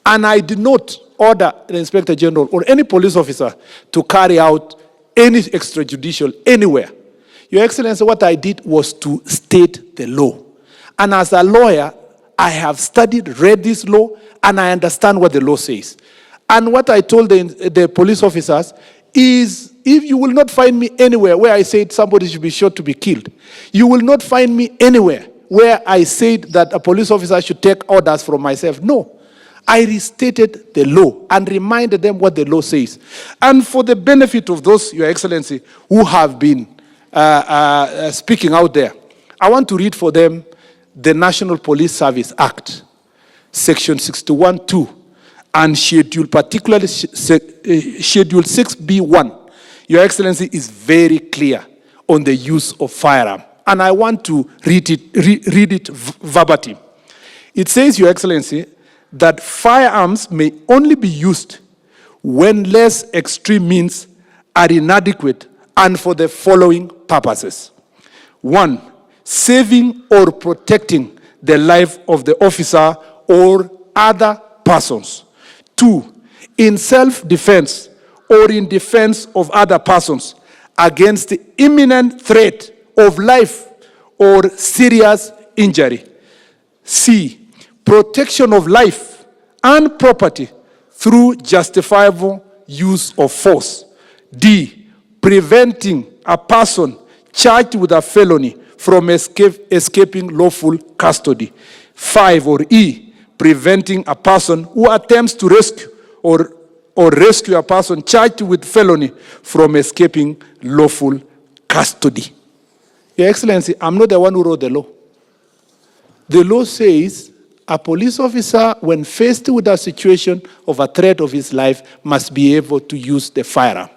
And I did not order the Inspector General or any police officer to carry out any extrajudicial anywhere. Your Excellency, what I did was to state the law. And as a lawyer, I have studied, read this law, and I understand what the law says. And what I told the police officers is, if you will not find me anywhere where I said somebody should be shot to be killed, you will not find me anywhere where I said that a police officer should take orders from myself. No. I restated the law and reminded them what the law says. And for the benefit of those, Your Excellency, who have been speaking out there, I want to read for them the National Police Service Act, Section 61(2), and Schedule, particularly Schedule 6B1. Your Excellency is very clear on the use of firearm. And I want to read it verbatim. It says, Your Excellency, that firearms may only be used when less extreme means are inadequate and for the following purposes. 1, saving or protecting the life of the officer or other persons. 2, in self-defense or in defense of other persons against the imminent threat of life or serious injury. C, protection of life and property through justifiable use of force. D, preventing a person charged with a felony from escaping lawful custody. 5, or E, preventing a person who attempts to rescue or rescue a person charged with felony from escaping lawful custody. Your Excellency, I'm not the one who wrote the law. The law says a police officer, when faced with a situation of a threat of his life, must be able to use the firearm.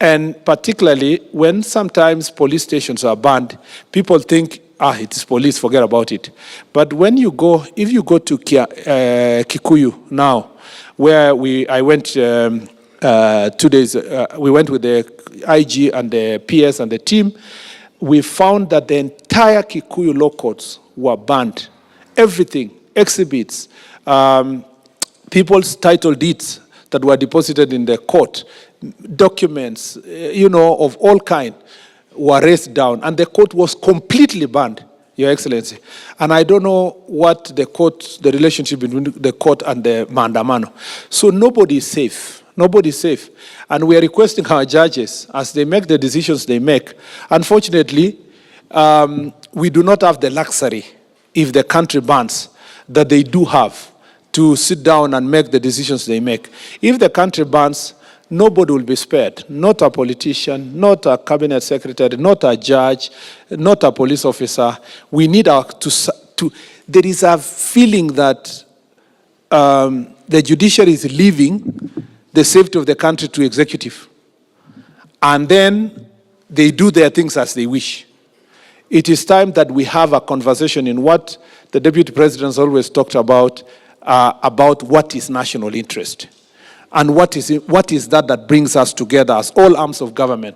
And particularly when sometimes police stations are banned, people think, it is police, forget about it. But when you go, if you go to Kikuyu now, where I went 2 days, we went with the IG and the PS and the team, we found that the entire Kikuyu law courts were banned. Everything, exhibits, people's title deeds that were deposited in the court, documents, of all kind, were raised down, and the court was completely banned, Your Excellency. And I don't know what the relationship between the court and the Maandamano. So nobody is safe. Nobody is safe. And we are requesting our judges, as they make the decisions they make. Unfortunately, we do not have the luxury, if the country bans, that they do have, to sit down and make the decisions they make. If the country bans, nobody will be spared. Not a politician, not a cabinet secretary, not a judge, not a police officer. We need there is a feeling that the judiciary is leaving the safety of the country to executive. And then they do their things as they wish. It is time that we have a conversation in what the Deputy President has always talked about what is national interest. And what is that brings us together as all arms of government.